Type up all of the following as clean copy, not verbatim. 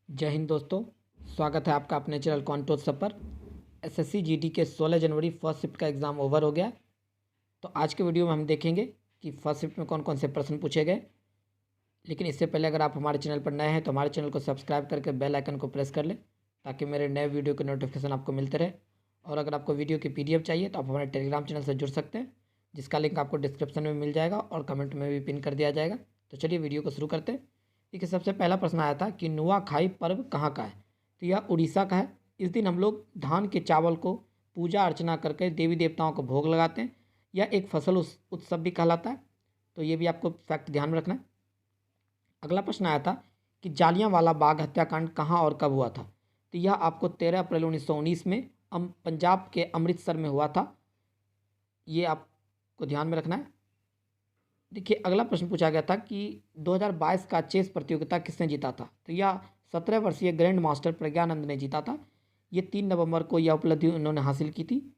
जय हिंद दोस्तों। स्वागत है आपका अपने चैनल कॉन्टोर सब पर। एसएससी जीडी के 16 जनवरी फर्स्ट शिफ्ट का एग्ज़ाम ओवर हो गया। तो आज के वीडियो में हम देखेंगे कि फर्स्ट शिफ्ट में कौन कौन से प्रश्न पूछे गए। लेकिन इससे पहले अगर आप हमारे चैनल पर नए हैं तो हमारे चैनल को सब्सक्राइब करके बेल आइकन को प्रेस कर लें ताकि मेरे नए वीडियो के नोटिफिकेशन आपको मिलते रहे। और अगर आपको वीडियो की PDF चाहिए तो आप हमारे टेलीग्राम चैनल से जुड़ सकते हैं, जिसका लिंक आपको डिस्क्रिप्शन में मिल जाएगा और कमेंट में भी पिन कर दिया जाएगा। तो चलिए वीडियो को शुरू करते हैं। देखिए, सबसे पहला प्रश्न आया था कि नुआखाई पर्व कहाँ का है। तो यह उड़ीसा का है। इस दिन हम लोग धान के चावल को पूजा अर्चना करके देवी देवताओं को भोग लगाते हैं। यह एक फसल उत्सव भी कहलाता है। तो ये भी आपको फैक्ट ध्यान में रखना है। अगला प्रश्न आया था कि जालियांवाला बाग हत्याकांड कहाँ और कब हुआ था। तो यह आपको 13 अप्रैल 1919 में पंजाब के अमृतसर में हुआ था। ये आपको ध्यान में रखना है। देखिए, अगला प्रश्न पूछा गया था कि 2022 का चेस प्रतियोगिता किसने जीता था। तो यह 17 वर्षीय ग्रैंड मास्टर प्रज्ञानंद ने जीता था। ये 3 नवंबर को यह उपलब्धि उन्होंने हासिल की थी।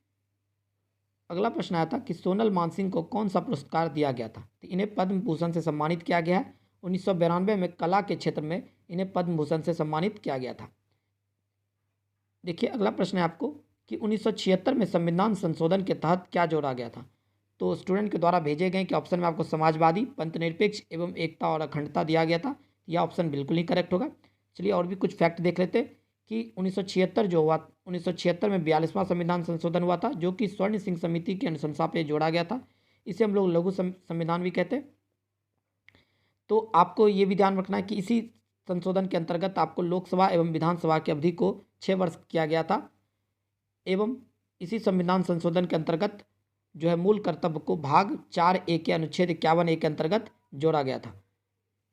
अगला प्रश्न आया था कि सोनल मानसिंह को कौन सा पुरस्कार दिया गया था। तो इन्हें पद्म भूषण से सम्मानित किया गया है। 1992 में कला के क्षेत्र में इन्हें पद्म भूषण से सम्मानित किया गया था। देखिए, अगला प्रश्न है आपको कि 1976 में संविधान संशोधन के तहत क्या जोड़ा गया था। तो स्टूडेंट के द्वारा भेजे गए कि ऑप्शन में आपको समाजवादी, पंथनिरपेक्ष एवं एकता और अखंडता दिया गया था। यह ऑप्शन बिल्कुल ही करेक्ट होगा। चलिए और भी कुछ फैक्ट देख लेते हैं कि 1976 जो हुआ, 1976 में 42वां संविधान संशोधन हुआ था, जो कि स्वर्ण सिंह समिति की अनुशंसा पे जोड़ा गया था। इसे हम लोग लघु संविधान भी कहते हैं। तो आपको ये भी ध्यान रखना है कि इसी संशोधन के अंतर्गत आपको लोकसभा एवं विधानसभा की अवधि को 6 वर्ष किया गया था। एवं इसी संविधान संशोधन के अंतर्गत जो है मूल कर्तव्य को भाग 4A के अनुच्छेद 51A के अंतर्गत जोड़ा गया था।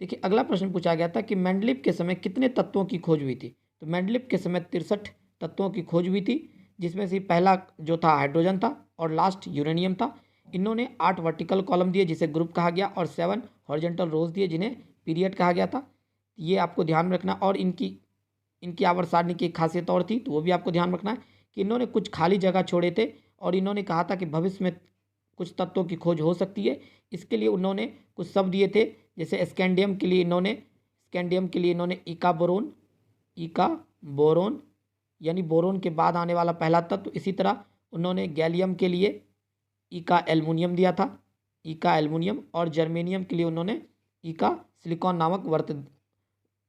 देखिए, अगला प्रश्न पूछा गया था कि मेंडलीव के समय कितने तत्वों की खोज हुई थी। तो मेंडलीव के समय 63 तत्वों की खोज हुई थी, जिसमें से पहला जो था हाइड्रोजन था और लास्ट यूरेनियम था। इन्होंने 8 वर्टिकल कॉलम दिए जिसे ग्रुप कहा गया और 7 हॉरिजॉन्टल रोज दिए जिन्हें पीरियड कहा गया था। ये आपको ध्यान में रखना। और इनकी आवर्त सारणी की एक खासियत और थी, तो वो भी आपको ध्यान रखना है कि इन्होंने कुछ खाली जगह छोड़े थे और इन्होंने कहा था कि भविष्य में कुछ तत्वों की खोज हो सकती है। इसके लिए उन्होंने कुछ शब्द दिए थे, जैसे स्कैंडियम के लिए इन्होंने इका बोरोन यानी बोरोन के बाद आने वाला पहला तत्व। इसी तरह उन्होंने गैलियम के लिए इका एल्युमिनियम दिया था, इका एल्युमिनियम। और जर्मेनियम के लिए उन्होंने इका सिलिकॉन नामक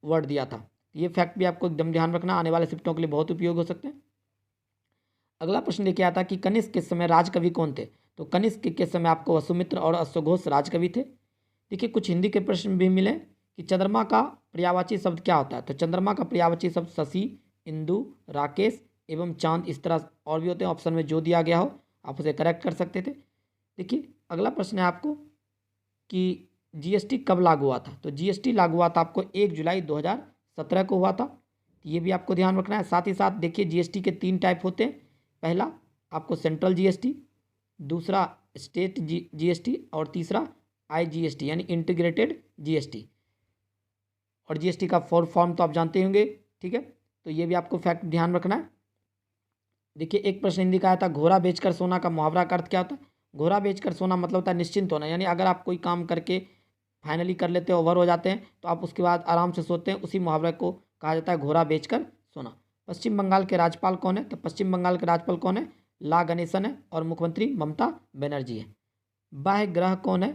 वर्ड दिया था। ये फैक्ट भी आपको एकदम ध्यान रखना, आने वाले शिफ्टों के लिए बहुत उपयोग हो सकते हैं। अगला प्रश्न लेके आता कि कनिष्क के समय राजकवि कौन थे। तो कनिष्क के समय आपको वसुमित्र और अश्वघोष राजकवि थे। देखिए, कुछ हिंदी के प्रश्न भी मिले कि चंद्रमा का पर्यायवाची शब्द क्या होता है। तो चंद्रमा का पर्यायवाची शब्द शशि, इंदु, राकेश एवं चांद, इस तरह और भी होते हैं। ऑप्शन में जो दिया गया हो आप उसे करेक्ट कर सकते थे। देखिए, अगला प्रश्न है आपको कि GST कब लागू हुआ था। तो GST लागू हुआ था आपको 1 जुलाई 2017 को हुआ था। ये भी आपको ध्यान रखना है। साथ ही साथ देखिए, GST के 3 टाइप होते हैं। पहला आपको सेंट्रल GST, दूसरा स्टेट GST और तीसरा IGST यानी इंटीग्रेटेड GST। और GST का फॉर्म तो आप जानते होंगे, ठीक है। तो ये भी आपको फैक्ट ध्यान रखना है। देखिए, एक प्रश्न हिंदी का आया था, घोड़ा बेचकर सोना का मुहावरा का अर्थ क्या होता है। घोड़ा बेचकर सोना मतलब होता है निश्चिंत होना, यानी अगर आप कोई काम करके फाइनली कर लेते हैं, ओवर हो जाते हैं, तो आप उसके बाद आराम से सोते हैं। उसी मुहावरे को कहा जाता है घोड़ा बेचकर सोना। पश्चिम बंगाल के राज्यपाल कौन है। तो पश्चिम बंगाल के राज्यपाल कौन है, ला गणेशन है। और मुख्यमंत्री ममता बनर्जी है। बाह्य ग्रह कौन है।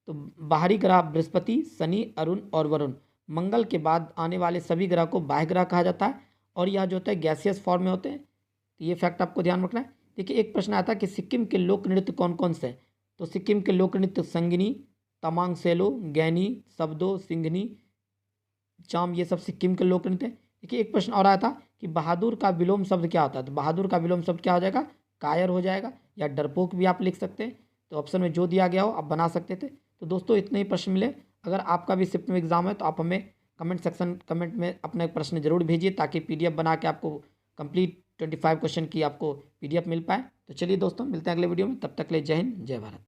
तो बाहरी ग्रह बृहस्पति, शनि, अरुण और वरुण। मंगल के बाद आने वाले सभी ग्रह को बाह्य ग्रह कहा जाता है और यह जो होता है गैसियस फॉर्म में होते हैं। तो ये फैक्ट आपको ध्यान रखना है। देखिए, एक प्रश्न आता है कि सिक्किम के लोक नृत्य कौन कौन से हैं। तो सिक्किम के लोक नृत्य संगिनी, तमांग सेलो, गैनी, शब्दो, सिंघनी, चाम, ये सब सिक्किम के लोक नृत्य हैं। देखिए, एक प्रश्न और आया था कि बहादुर का विलोम शब्द क्या होता है। तो बहादुर का विलोम शब्द क्या हो जाएगा, कायर हो जाएगा, या डरपोक भी आप लिख सकते हैं। तो ऑप्शन में जो दिया गया हो आप बना सकते थे। तो दोस्तों, इतने ही प्रश्न मिले। अगर आपका भी शिफ्ट में एग्जाम है तो आप हमें कमेंट में अपने प्रश्न जरूर भेजिए ताकि PDF बना के आपको कंप्लीट 25 क्वेश्चन की आपको PDF मिल पाए। तो चलिए दोस्तों, मिलते हैं अगले वीडियो में। तब तक के लिए जय हिंद, जय भारत।